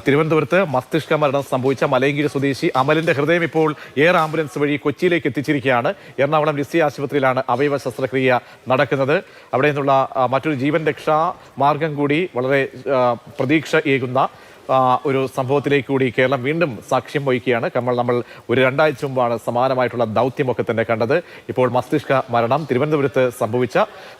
തിരുവനന്തപുരത്ത് മസ്തിഷ്ക മരണം സംഭവിച്ച മലയങ്കിരി സ്വദേശി അമലിന്റെ ഹൃദയം ഇപ്പോൾ എയർ ആംബുലൻസ് വഴി കൊച്ചിയിലേക്ക് എത്തിച്ചിരിക്കുകയാണ്. എറണാകുളം ലിസി ആശുപത്രിയിലാണ് അവയവ ശസ്ത്രക്രിയ നടക്കുന്നത്. അവിടെ നിന്നുള്ള മറ്റൊരു ജീവൻ രക്ഷാ മാർഗം കൂടി വളരെ പ്രതീക്ഷ ഏകുന്ന ഒരു സംഭവത്തിലേക്ക് കൂടി കേരളം വീണ്ടും സാക്ഷ്യം വഹിക്കുകയാണ്. നമ്മൾ ഒരു 2 ആഴ്ച മുമ്പാണ് സമാനമായിട്ടുള്ള ദൗത്യമൊക്കെ തന്നെ കണ്ടത്. ഇപ്പോൾ മസ്തിഷ്ക മരണം തിരുവനന്തപുരത്ത് സംഭവിച്ച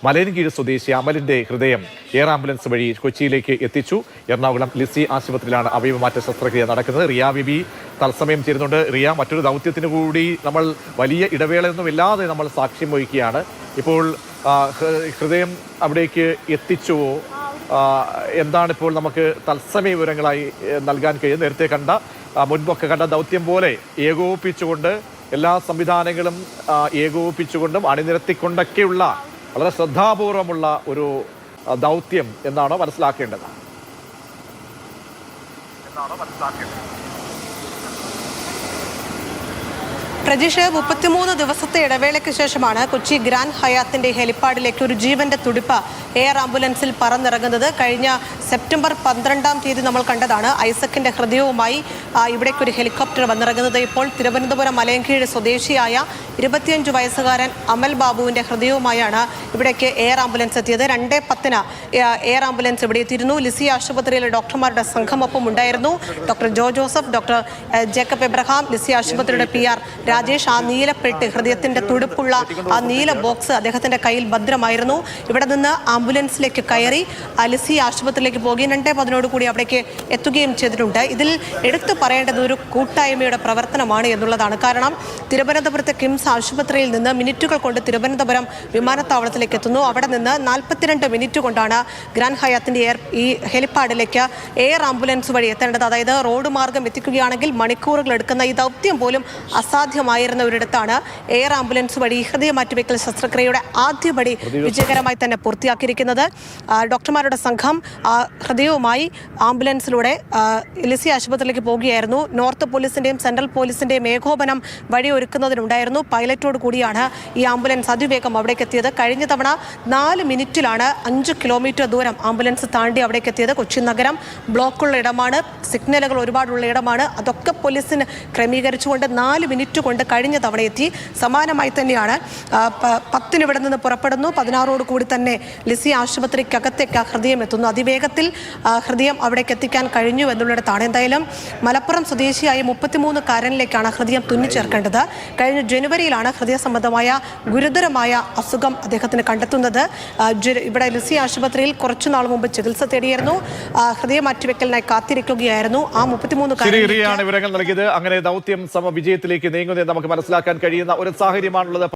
മലയൻകീഴ് സ്വദേശി അമലിന്റെ ഹൃദയം എയർ ആംബുലൻസ് വഴി കൊച്ചിയിലേക്ക് എത്തിച്ചു. എറണാകുളം ലിസി ആശുപത്രിയിലാണ് അവയവമാറ്റ ശസ്ത്രക്രിയ നടക്കുന്നത്. റിയ ബിബി തത്സമയം ചേരുന്നുണ്ട്. റിയ, മറ്റൊരു ദൗത്യത്തിന് കൂടി നമ്മൾ വലിയ ഇടവേളയൊന്നുമില്ലാതെ നമ്മൾ സാക്ഷ്യം വഹിക്കുകയാണ്. ഇപ്പോൾ ഹൃദയം അവിടേക്ക് എത്തിച്ചുവോ? എന്താണ് ഇപ്പോൾ നമുക്ക് തത്സമയ വിവരങ്ങളായി നൽകാൻ കഴിയുന്നത്? നേരത്തെ കണ്ട മുൻപൊക്കെ കണ്ട ദൗത്യം പോലെ ഏകോപിപ്പിച്ചുകൊണ്ട് എല്ലാ സംവിധാനങ്ങളും ഏകോപിപ്പിച്ചുകൊണ്ടും അണിനിരത്തിക്കൊണ്ടൊക്കെയുള്ള വളരെ ശ്രദ്ധാപൂർവമുള്ള ഒരു ദൗത്യം എന്നാണോ മനസ്സിലാക്കേണ്ടത്? പ്രജീഷ്, 33 ദിവസത്തെ ഇടവേളയ്ക്ക് ശേഷമാണ് കൊച്ചി ഗ്രാൻഡ് ഹയാത്തിന്റെ ഹെലിപ്പാഡിലേക്ക് ഒരു ജീവന്റെ തുടിപ്പ് എയർ ആംബുലൻസിൽ പറന്നിറങ്ങുന്നത്. കഴിഞ്ഞ സെപ്റ്റംബർ 12-ാം തീയതി നമ്മൾ കണ്ടതാണ് ഐസക്കിന്റെ ഹൃദയവുമായി ഇവിടേക്ക് ഒരു ഹെലികോപ്റ്റർ വന്നിറങ്ങുന്നത്. ഇപ്പോൾ തിരുവനന്തപുരം മലയൻകീഴ് സ്വദേശിയായ 25 വയസ്സുകാരൻ അമൽ ബാബുവിന്റെ ഹൃദയവുമായാണ് ഇവിടേക്ക് എയർ ആംബുലൻസ് എത്തിയത്. 2:10-ന് എയർ ആംബുലൻസ് ഇവിടെ എത്തിയിരുന്നു. ലിസി ആശുപത്രിയിലെ ഡോക്ടർമാരുടെ സംഘമൊപ്പം ഉണ്ടായിരുന്നു. ഡോക്ടർ ജോ ജോസഫ്, ഡോക്ടർ ജേക്കബ് എബ്രഹാം, ലിസി ആശുപത്രിയുടെ PR രാജേഷ്. ആ നീലപ്പെട്ട്, ഹൃദയത്തിന്റെ തുടിപ്പുള്ള ആ നീല ബോക്സ് അദ്ദേഹത്തിന്റെ കയ്യിൽ ഭദ്രമായിരുന്നു. ഇവിടെ നിന്ന് ആംബുലൻസിലേക്ക് കയറി ലിസി ആശുപത്രിയിലേക്ക് പോകുകയും 2:10 കൂടി അവിടേക്ക് എത്തുകയും ചെയ്തിട്ടുണ്ട്. ഇതിൽ എടുത്തു പറയേണ്ടത് ഒരു കൂട്ടായ്മയുടെ പ്രവർത്തനമാണ് എന്നുള്ളതാണ്. കാരണം തിരുവനന്തപുരത്തെ കിംസ് ആശുപത്രിയിൽ നിന്ന് മിനിറ്റുകൾ കൊണ്ട് തിരുവനന്തപുരം വിമാനത്താവളത്തിലേക്ക് എത്തുന്നു. അവിടെ നിന്ന് 42 മിനിറ്റ് കൊണ്ടാണ് ഗ്രാൻഡ് ഹയാത്തിന്റെ ഈ ഹെലിപ്പാഡിലേക്ക് എയർ ആംബുലൻസ് വഴി എത്തേണ്ടത്. അതായത് റോഡ് മാർഗം എത്തിക്കുകയാണെങ്കിൽ മണിക്കൂറുകൾ എടുക്കുന്ന ഈ ദൗത്യം പോലും അസാധ്യമായിരുന്ന ഒരിടത്താണ് എയർ ആംബുലൻസ് വഴി ഹൃദയ മാറ്റിവെക്കൽ ശസ്ത്രക്രിയയുടെ ആദ്യപടി വിജയകരമായി തന്നെ പൂർത്തിയാക്കിയിരിക്കുന്നത്. ഡോക്ടർമാരുടെ സംഘം ഹൃദയവുമായി ആംബുലൻസിലൂടെ ലിസി ആശുപത്രിയിലേക്ക് പോകുകയായിരുന്നു. നോർത്ത് പോലീസിന്റെയും സെൻട്രൽ പോലീസിന്റെയും ഏകോപനം വഴിയൊരുക്കുന്നതിനുണ്ടായിരുന്നു. പൈലറ്റോട് കൂടിയാണ് ഈ ആംബുലൻസ് അതിവേഗം അവിടേക്ക് എത്തിയത്. കഴിഞ്ഞ തവണ 4 മിനിറ്റിലാണ് 5 കിലോമീറ്റർ ദൂരം ആംബുലൻസ് താണ്ടി അവിടേക്ക് എത്തിയത്. കൊച്ചി നഗരം ബ്ലോക്കുള്ള ഇടമാണ്, സിഗ്നലുകൾ ഒരുപാടുള്ള ഇടമാണ്. അതൊക്കെ പോലീസിന് ക്രമീകരിച്ചുകൊണ്ട് 4 മിനിറ്റ് കൊണ്ട് കഴിഞ്ഞ തവണ എത്തി. സമാനമായി തന്നെയാണ് 10-ന് ഇവിടെ നിന്ന് പുറപ്പെടുന്നു. 16-ഓട് കൂടി തന്നെ ലിസി ആശുപത്രിക്കകത്തേക്ക് ഹൃദയം എത്തുന്നു. അതിവേഗത്തിൽ ഹൃദയം അവിടേക്ക് എത്തിക്കാൻ കഴിഞ്ഞു എന്നുള്ളിടത്താണ്. എന്തായാലും മലപ്പുറം സ്വദേശിയായ 33-കാരനിലേക്കാണ് ഹൃദയം തുന്നിച്ചേർക്കേണ്ടത്. കഴിഞ്ഞ ജനുവരിയിലാണ് ഹൃദയ സംബന്ധമായ ഗുരുതരമായ അസുഖം അദ്ദേഹത്തിന് കണ്ടെത്തുന്നത്. ഇവിടെ ലിസി ആശുപത്രിയിൽ കുറച്ചുനാൾ മുമ്പ് ചികിത്സ തേടിയായിരുന്നു. ഹൃദയ മാറ്റിവെക്കലിനായി കാത്തിരിക്കുകയായിരുന്നു. ആ 33-കാരൻ വിവരങ്ങൾ നൽകിയത്. അങ്ങനെ ദൗത്യം വിജയത്തിലേക്ക് നീങ്ങുന്നത് നമുക്ക് മനസ്സിലാക്കാൻ കഴിയുന്ന ഒരു സാഹചര്യമാണുള്ളത്.